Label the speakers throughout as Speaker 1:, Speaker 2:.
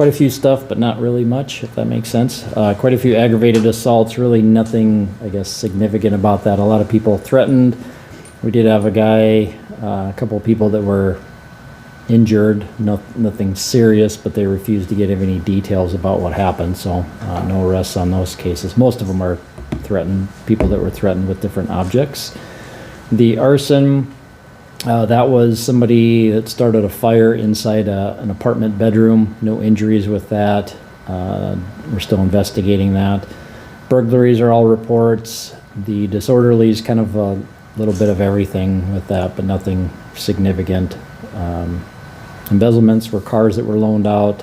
Speaker 1: quite a few stuff, but not really much, if that makes sense. Quite a few aggravated assaults, really nothing, I guess, significant about that. A lot of people threatened. We did have a guy, a couple of people that were injured, nothing serious, but they refused to give any details about what happened, so no arrests on those cases. Most of them are threatened, people that were threatened with different objects. The arson, that was somebody that started a fire inside an apartment bedroom. No injuries with that. We're still investigating that. Burglaries are all reports. The disorderlies, kind of a little bit of everything with that, but nothing significant. Embezzlements were cars that were loaned out.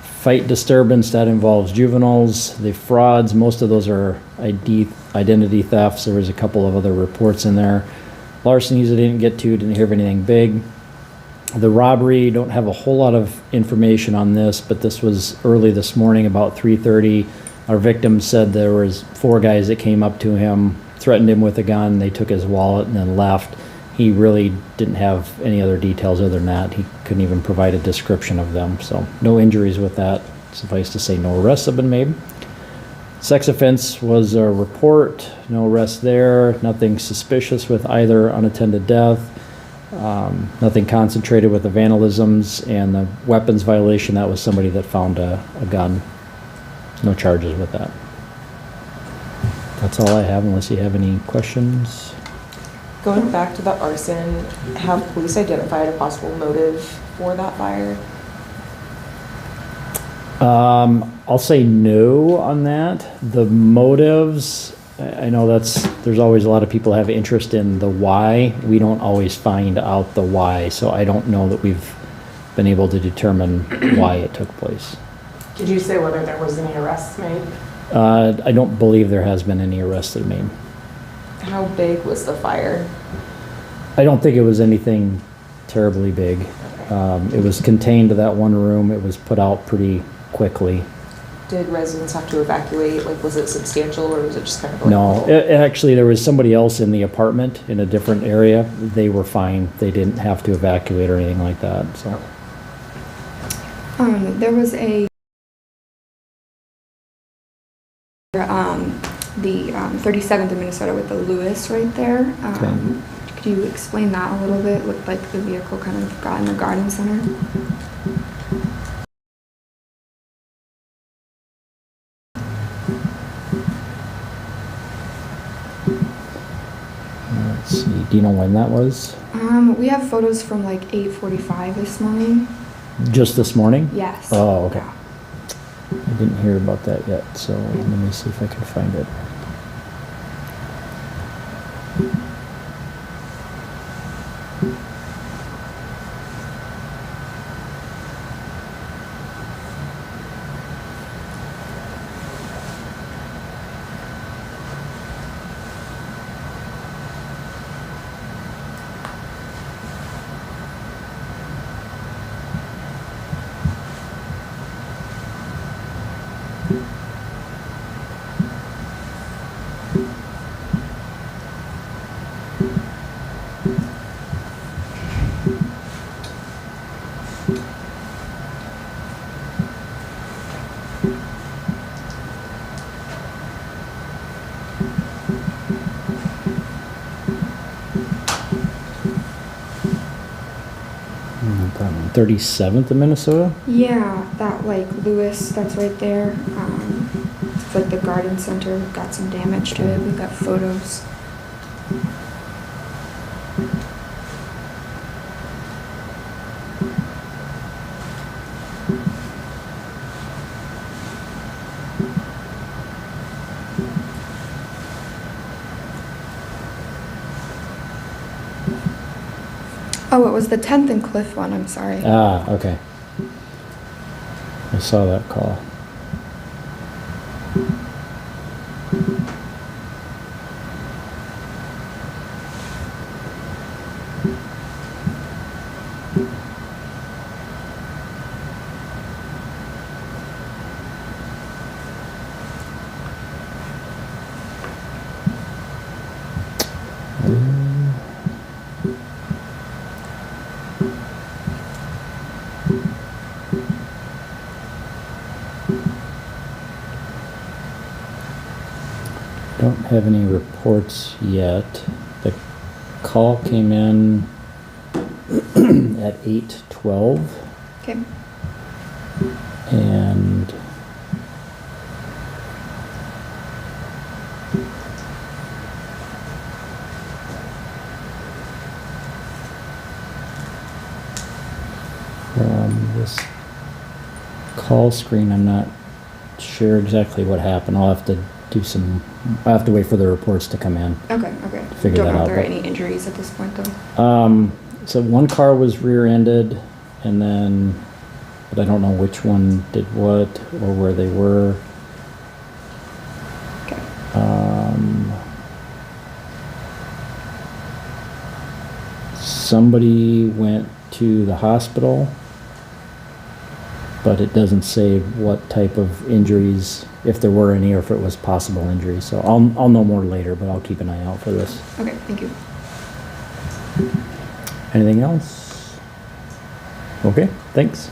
Speaker 1: Fight disturbance, that involves juveniles. The frauds, most of those are identity thefts. There was a couple of other reports in there. Larcenies I didn't get to, didn't hear of anything big. The robbery, don't have a whole lot of information on this, but this was early this morning, about 3:30. Our victim said there was 4 guys that came up to him, threatened him with a gun. They took his wallet and then left. He really didn't have any other details other than that. He couldn't even provide a description of them, so no injuries with that. Suffice to say, no arrests have been made. Sex offense was a report, no arrest there, nothing suspicious with either unattended death, nothing concentrated with the vandalisms, and the weapons violation, that was somebody that found a gun. No charges with that. That's all I have, unless you have any questions.
Speaker 2: Going back to the arson, have police identified a possible motive for that fire?
Speaker 1: I'll say no on that. The motives, I know there's always a lot of people have interest in the why. We don't always find out the why, so I don't know that we've been able to determine why it took place.
Speaker 3: Did you say whether there was any arrests made?
Speaker 1: I don't believe there has been any arrests that made.
Speaker 2: How big was the fire?
Speaker 1: I don't think it was anything terribly big.
Speaker 2: Okay.
Speaker 1: It was contained to that one room. It was put out pretty quickly.
Speaker 2: Did residents have to evacuate? Like, was it substantial, or was it just kind of like...
Speaker 1: No, actually there was somebody else in the apartment in a different area. They were fine. They didn't have to evacuate or anything like that, so.
Speaker 4: There was the 37th in Minnesota with the Lewis right there.
Speaker 1: Okay.
Speaker 4: Could you explain that a little bit? Looked like the vehicle kind of got in the garden center.
Speaker 1: Let's see, do you know when that was?
Speaker 4: We have photos from like 8:45 this morning.
Speaker 1: Just this morning?
Speaker 4: Yes.
Speaker 1: Oh, okay.
Speaker 4: Yeah.
Speaker 1: I didn't hear about that yet, so let me see if I can find it. That one, 37th in Minnesota?
Speaker 4: Yeah, that like Lewis, that's right there. It's like the garden center got some damage to it. We've got photos. Oh, it was the 10th and Cliff one, I'm sorry.
Speaker 1: Ah, okay. I saw that call. Don't have any reports yet. The call came in at 8:12
Speaker 4: Okay.
Speaker 1: and from this call screen, I'm not sure exactly what happened. I'll have to wait for the reports to come in.
Speaker 4: Okay.
Speaker 1: Figure
Speaker 4: Don't
Speaker 1: that
Speaker 4: know
Speaker 1: out,
Speaker 4: if there are
Speaker 1: but-
Speaker 4: any injuries at this point though.
Speaker 1: So one car was rear-ended, and then, but I don't know which one did what or where they were.
Speaker 4: Okay.
Speaker 1: Somebody went to the hospital, but it doesn't say what type of injuries, if there were any, or if it was possible injuries. So I'll know more later, but I'll keep an eye out for this.
Speaker 4: Okay, thank you.
Speaker 1: Anything else? Okay, thanks.